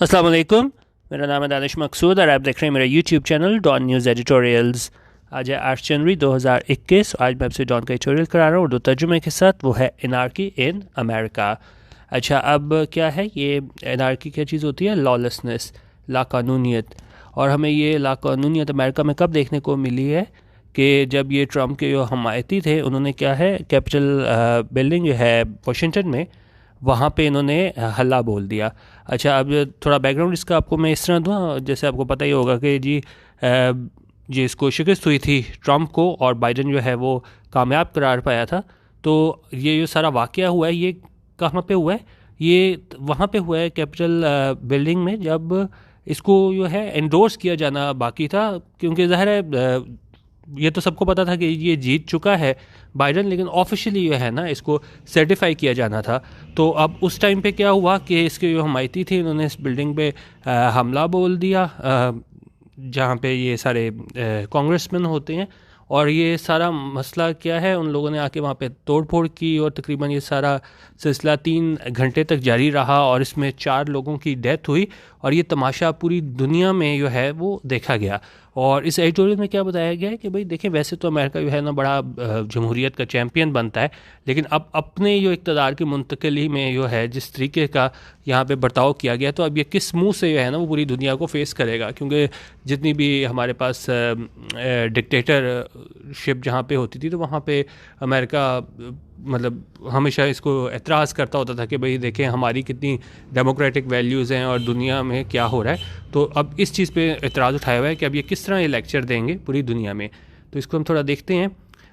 अस्सलाम वालेकुम। मेरा नाम है दानिश मकसूद और आप देख रहे हैं मेरा YouTube channel Dawn News editorials. आज है 8 जनवरी 2021। आज मैं आपसे डॉन का एडिटोरियल करा रहा हूँ उर्दू तर्जुमे के साथ। वो है एनार्की इन अमेरिका। अच्छा, अब क्या है ये एनार्की? क्या चीज़ होती है? लॉलेसनेस, लाकानूनियत। और हमें ये लाकानूनियत अमेरिका में कब देखने को मिली है कि जब ये ट्रम्प के जो हमायती थे उन्होंने क्या है कैपिटल बिल्डिंग जो है वाशिंगटन में, वहाँ पे इन्होंने हल्ला बोल दिया। अच्छा, अब थोड़ा बैकग्राउंड इसका आपको मैं इस तरह दूँ, जैसे आपको पता ही होगा कि जी इसको शिकस्त हुई थी ट्रम्प को और बाइडन जो है वो कामयाब करार पाया था। तो ये जो सारा वाक़या हुआ है ये कहाँ पे हुआ है? ये वहाँ पे हुआ है कैपिटल बिल्डिंग में, जब इसको जो है एंडोर्स किया जाना बाकी था, क्योंकि ज़ाहिर है ये तो सबको पता था कि ये जीत चुका है बाइडन, लेकिन ऑफिशियली जो है ना इसको सर्टिफाई किया जाना था। तो अब उस टाइम पे क्या हुआ कि इसके जो हमायती थे उन्होंने इस बिल्डिंग पे हमला बोल दिया, जहाँ पे ये सारे कांग्रेसमैन होते हैं। और ये सारा मसला क्या है, उन लोगों ने आके वहाँ पे तोड़ फोड़ की और तकरीबन ये सारा सिलसिला 3 घंटे तक जारी रहा और इसमें 4 लोगों की डेथ हुई। और ये तमाशा पूरी दुनिया में जो है वो देखा गया। और इस एडिटोरियल में क्या बताया गया है कि भाई देखें, वैसे तो अमेरिका जो है ना बड़ा जमहूरियत का चैम्पियन बनता है, लेकिन अब अपने जो इक़्तिदार की मुंतकिली में जो है जिस तरीके का यहाँ पे बर्ताव किया गया, तो अब ये किस मुंह से जो है ना वो पूरी दुनिया को फेस करेगा। क्योंकि जितनी भी हमारे पास डिक्टेटरशिप जहाँ पे होती थी तो वहाँ पे अमेरिका मतलब हमेशा इसको एतराज़ करता होता था कि भाई देखें हमारी कितनी डेमोक्रेटिक वैल्यूज़ हैं और दुनिया में क्या हो रहा है। तो अब इस चीज़ पे एतराज़ उठाया हुआ है कि अब ये किस तरह ये लेक्चर देंगे पूरी दुनिया में। तो इसको हम थोड़ा देखते हैं।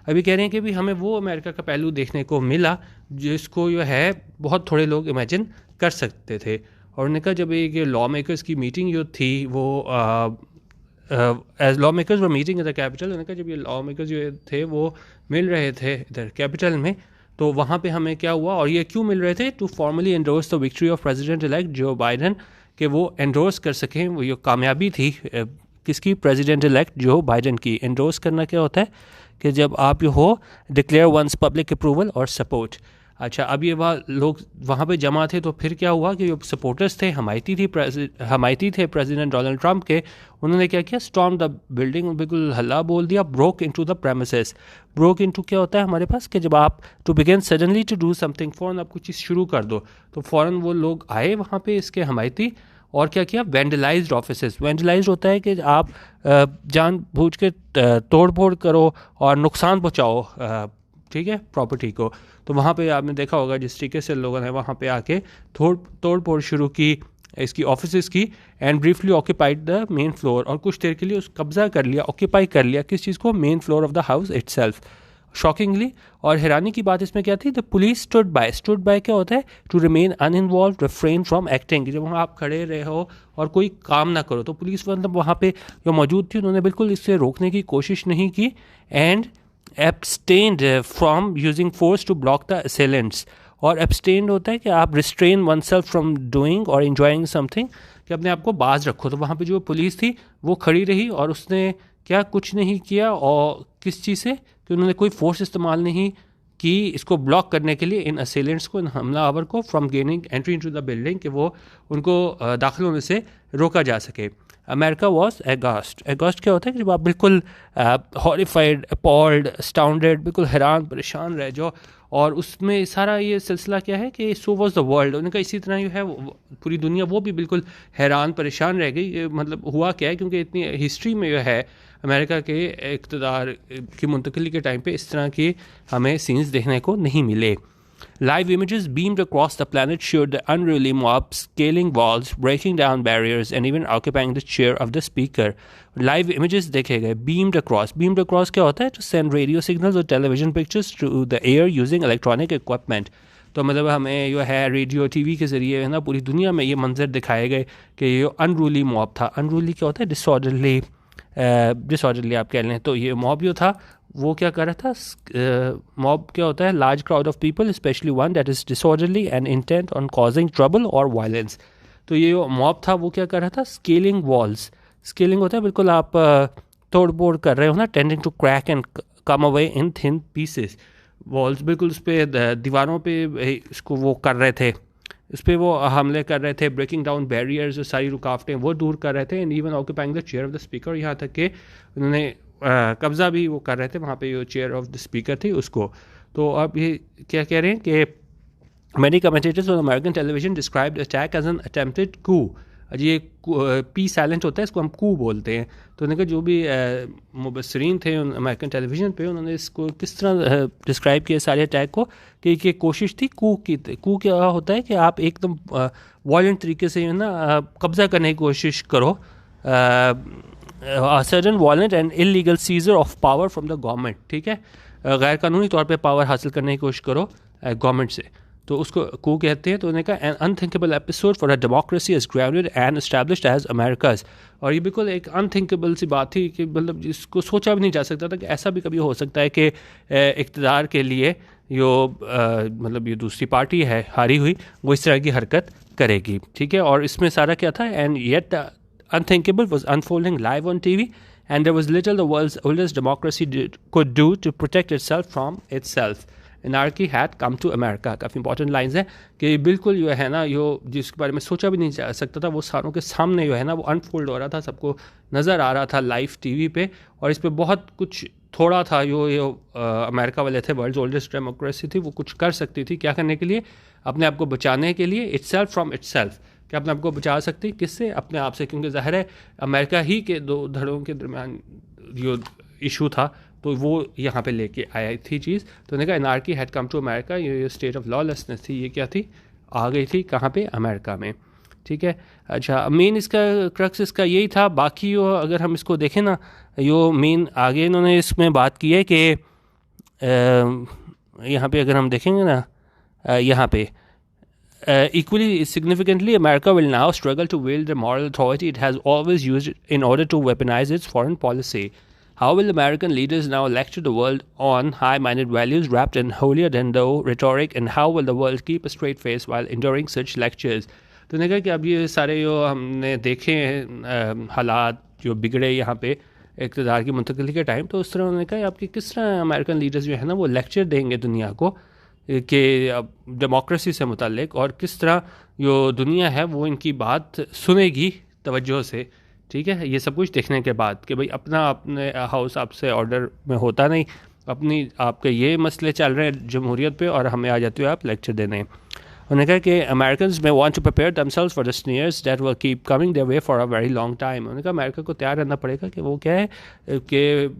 अभी कह रहे हैं कि भी हमें वो अमेरिका का पहलू देखने को मिला जिसको जो है बहुत थोड़े लोग इमेजिन कर सकते थे। और उन्होंने कहा जब एक लॉ मेकर्स की मीटिंग जो थी वो as law makers were meeting in the capital, उन्होंने कहा जब ये लॉ मेकर्स जो थे वो मिल रहे थे इधर कैपिटल में, तो वहाँ पे हमें क्या हुआ और ये क्यों मिल रहे थे? To formally endorse the victory of president elect Joe Biden, कि वो एंडोर्स कर सकें। वो ये कामयाबी थी किसकी? प्रेसिडेंट इलेक्ट जो बाइडन की। एंडोर्स करना क्या होता है कि जब आप जो हो डिक्लेयर वंस पब्लिक अप्रूवल और सपोर्ट। अच्छा, अब ये लोग वहाँ पे जमा थे, तो फिर क्या हुआ कि जो सपोर्टर्स थे, हमायती थे प्रेसिडेंट डोनाल्ड ट्रम्प के, उन्होंने क्या किया? स्टॉर्म द बिल्डिंग, बिल्कुल हल्ला बोल दिया। Broke into the premises. Broke into क्या होता है हमारे पास कि जब आप to begin suddenly to do something, फ़ौरन आप कुछ चीज़ शुरू कर दो, तो फ़ौरन वो लोग आए वहाँ पे इसके हमायती और क्या किया? वैंडलाइज्ड ऑफिसेस। वैंडलाइज्ड होता है कि आप जानबूझ के तोड़ फोड़ करो और नुकसान पहुँचाओ, ठीक है, प्रॉपर्टी को। तो वहाँ पे आपने देखा होगा जिस तरीके से लोगों ने वहाँ पे आके तोड़ फोड़ शुरू की इसकी ऑफिसेज़ की, and briefly occupied the main floor, और कुछ देर के लिए उस कब्जा कर लिया, ऑक्यूपाई कर लिया किस चीज़ को? Main floor of the house itself. Shockingly, और हैरानी की बात इसमें क्या थी? The police stood by. Stood by क्या होता है? To remain uninvolved, refrain from acting. जब वहाँ आप खड़े रहे हो और कोई काम ना करो, तो पुलिस मतलब वहाँ पे जो मौजूद थी उन्होंने बिल्कुल इससे रोकने की कोशिश नहीं की, and abstained from using force to block the assailants। और abstained होता है कि आप restrain oneself from doing or enjoying something, कि अपने आप को बाज रखो। तो वहाँ पे जो पुलिस थी वो खड़ी रही और उसने क्या? कुछ नहीं किया। और किस चीज़ से? कि उन्होंने कोई फोर्स इस्तेमाल नहीं की इसको ब्लॉक करने के लिए, इन असेलेंट्स को, इन हमलावर को, from gaining entry into the building, कि वो उनको दाखिल होने से रोका जा सके। America was एगॉस्ट। एगॉस्ट क्या होता है कि जब आप बिल्कुल हॉरिफाइड, अपॉल्ड, स्टाउंडेड, बिल्कुल हैरान परेशान रह जाओ। और उसमें सारा ये सिलसिला क्या है कि सो वॉज द वर्ल्ड। उनका इसी तरह जो है पूरी दुनिया वो भी बिल्कुल हैरान परेशान रह गई। मतलब हुआ क्या है, क्योंकि इतनी हिस्ट्री में जो है अमेरिका के इक़्तिदार की मुंतकिली के टाइम पे इस तरह के हमें सीन्स देखने को नहीं मिले। Live images beamed across the planet showed the unruly mob scaling walls, breaking down barriers, and even occupying the chair of the speaker. Live images देखे गए। Beamed across. Beamed across क्या होता है? To send radio signals or television pictures to the air using electronic equipment. तो मतलब हमें जो है रेडियो टीवी के ज़रिए है ना पूरी दुनिया में ये मंजर दिखाए गए कि ये अनरूली मॉब था। अनरूली क्या होता है? डिसऑर्डरली। डिसऑर्डरली आप कह लें। तो ये मॉब जो था वो क्या कर रहा था? मॉब क्या होता है? Large crowd of people, specially one that is disorderly and intent on causing trouble और वायलेंस। तो ये मॉब था वो क्या कर रहा था? Scaling walls. स्केलिंग होता है बिल्कुल आप तोड़ फोड़ कर रहे हो ना, tending to crack and come away in thin pieces. Walls बिल्कुल उस पर दीवारों पे इसको वो कर रहे थे, इस पर वो हमले कर रहे थे, ब्रेकिंग डाउन बैरियर्स, जो सारी रुकावटें वो दूर कर रहे थे, and even occupying the chair of the speaker, यहाँ तक कि उन्होंने कब्ज़ा भी वो कर रहे थे वहाँ पे, जो चेयर ऑफ द स्पीकर थी उसको। तो अब ये क्या कह रहे हैं कि many commentators on American television described the attack as an attempted coup। ये पी साइलेंट होता है, इसको हम कू बोलते हैं। तो उन्होंने कहा जो भी मुबसरीन थे अमेरिकन टेलीविज़न पे, उन्होंने इसको किस तरह डिस्क्राइब किया सारे अटैक को कि ये कोशिश थी कू की। कू क्या होता है कि आप एकदम वायलेंट तरीके से ना कब्ज़ा करने की कोशिश करो, sudden violent and illegal scissor of power from the government, ठीक है, गैर कानूनी तौर पे पावर हासिल करने की कोशिश करो गवर्नमेंट से, तो उसको कू कहते हैं। तो उन्होंने कहा an unthinkable episode for a democracy is grounded and established as America's. और ये बिल्कुल एक अनथिंकेबल सी बात थी कि मतलब जिसको सोचा भी नहीं जा सकता था कि ऐसा भी कभी हो सकता है कि इक़्तिदार के लिए जो मतलब ये दूसरी पार्टी है हारी हुई, वो इस तरह की हरकत करेगी, ठीक है। और इसमें सारा क्या था, and yet unthinkable was unfolding live on TV, and there was little the world's oldest democracy could do to protect itself from itself. Anarchy had come to America। काफ़ी इंपॉर्टेंट लाइन्स हैं कि बिल्कुल जो है ना, जो जिसके बारे में सोचा भी नहीं जा सकता था, वो सारों के सामने जो है ना वो अनफोल्ड हो रहा था, सबको नज़र आ रहा था लाइव टीवी पे। और इस पर बहुत कुछ थोड़ा था जो ये अमेरिका वाले थे, वर्ल्ड्स ओल्डेस्ट डेमोक्रेसी थी, वो कुछ कर सकती थी। क्या करने के लिए? अपने आप को बचाने के लिए, इटसेल्फ फ्रॉम इटसेल्फ। कि अपने आप को बचा सकती किससे? अपने आप से, क्योंकि ज़ाहिर है अमेरिका ही के दो धड़ों के दरमियान जो इशू था, तो वो यहाँ पे लेके आई थी चीज़। तो उन्होंने कहा anarchy had come to America, ये स्टेट ऑफ लॉलेसनेस थी, ये क्या थी, आ गई थी कहाँ पे? अमेरिका में, ठीक है। अच्छा, मेन इसका क्रक्स इसका यही था। बाकी यो अगर हम इसको देखें ना, यो मेन आगे इन्होंने इसमें बात की है कि यहाँ पे अगर हम देखेंगे ना, यहाँ पे equally significantly, America will now struggle to wield the moral authority it has always used in order to weaponize its foreign policy. How will American leaders now lecture the world on high-minded values wrapped in holier-than-thou rhetoric, and how will the world keep a straight face while enduring such lectures? तो उन्होंने कहा कि अब ये सारे जो हमने देखे हैं हालात जो बिगड़े यहाँ पे इक़्तिदार की मुंतकिली के टाइम, तो उस तरह उन्होंने कहा आपकी किस तरह अमेरिकन लीडर्स जो है ना वो लेक्चर देंगे दुनिया को कि डेमोक्रेसी से मुतालिक, और किस तरह जो दुनिया है वो इनकी बात सुनेगी तवज्जो से, ठीक है। ये सब कुछ देखने के बाद कि भाई अपने हाउस आपसे ऑर्डर में होता नहीं, अपनी आपके ये मसले चल रहे हैं जमहूरियत पे, और हमें आ जाते हो आप लेक्चर देने। उन्होंने कहा कि अमेरिकन्स में want to prepare themselves for the sneers that will keep coming their way for a very long time. उन्होंने कहा अमेरिका को तैयार रहना पड़ेगा कि वो क्या है कि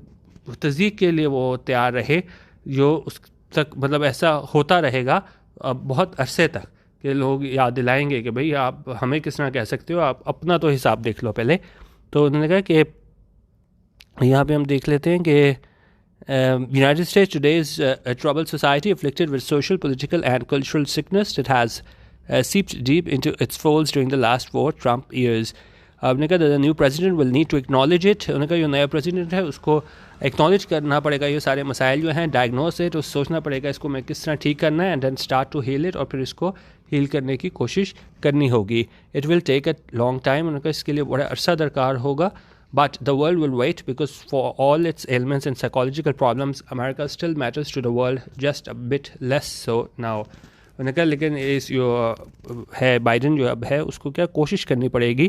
तज़दीक के लिए वो तैयार रहे, जो उस तक मतलब ऐसा होता रहेगा बहुत अरसे तक कि लोग याद दिलाएंगे कि भाई आप हमें किस तरह कह सकते हो, आप अपना तो हिसाब देख लो पहले। तो उन्होंने कहा कि यहाँ पे हम देख लेते हैं कि United states today is a troubled society afflicted with social, political and cultural sickness that has seeped deep into its folds during the last 4 Trump years। आपने कहा the new president will need to acknowledge it. उन्होंने कहा जो नया president है उसको acknowledge करना पड़ेगा, ये सारे मसाइल जो हैं, डायग्नोस है, तो सोचना पड़ेगा इसको मैं किस तरह ठीक करना है, and then start to heal it, और फिर इसको हील करने की कोशिश करनी होगी। It will take a long time. उन्होंने कहा इसके लिए बड़ा अरसा दरकार होगा, but the world will wait because for all its elements and psychological problems America still matters to the world just a bit less so now. उन्होंने कहा लेकिन इस जो है बाइडन जो अब है उसको क्या कोशिश करनी पड़ेगी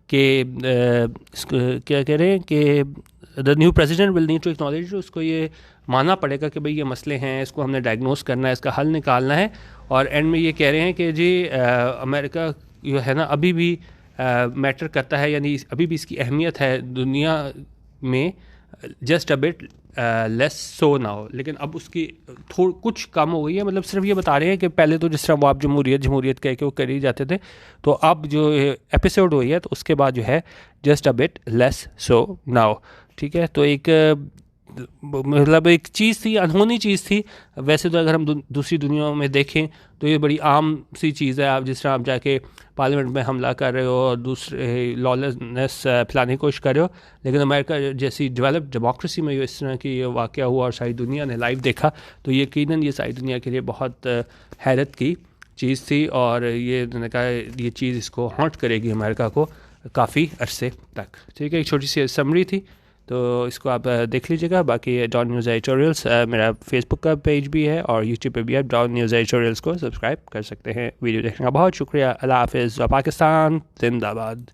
कि क्या कह रहे हैं कि the new president will need to acknowledge, उसको ये मानना पड़ेगा कि भाई ये मसले हैं, इसको हमने डायग्नोस करना है, इसका हल निकालना है। और एंड में ये कह रहे हैं कि जी अमेरिका जो है ना अभी भी मैटर करता है, यानी अभी भी इसकी अहमियत है दुनिया में, just a bit less so now, लेकिन अब उसकी कुछ कम हो गई है। मतलब सिर्फ ये बता रहे हैं कि पहले तो जिस तरह वो आप जमहूरियत कह के वो कर ही जाते थे, तो अब जो एपिसोड हुई है तो उसके बाद जो है just a bit less so now, ठीक है। तो एक मतलब एक चीज़ थी, अनहोनी चीज़ थी। वैसे तो अगर हम दूसरी दुनियाओं में देखें तो ये बड़ी आम सी चीज़ है। आप जिस तरह आप जाके पार्लियामेंट में हमला कर रहे हो और दूसरे लॉलेसनेस फैलाने की कोशिश कर रहे हो, लेकिन अमेरिका जैसी डेवलप्ड डेमोक्रेसी में इस तरह की वाक़या हुआ और सारी दुनिया ने लाइव देखा, तो यकीनन ये सारी दुनिया के लिए बहुत हैरत की चीज़ थी। और ये उन्होंने कहा ये चीज़ इसको हॉन्ट करेगी अमेरिका को काफ़ी अरसे तक, ठीक है। एक छोटी सी समरी थी तो इसको आप देख लीजिएगा। बाकी डॉन न्यूज़ एडिटोरियल्स मेरा फेसबुक का पेज भी है और यूट्यूब पे भी आप डॉन न्यूज़ एडिटोरियल्स को सब्सक्राइब कर सकते हैं। वीडियो देखने का बहुत शुक्रिया। अल्लाह हाफिज़। पाकिस्तान जिंदाबाद।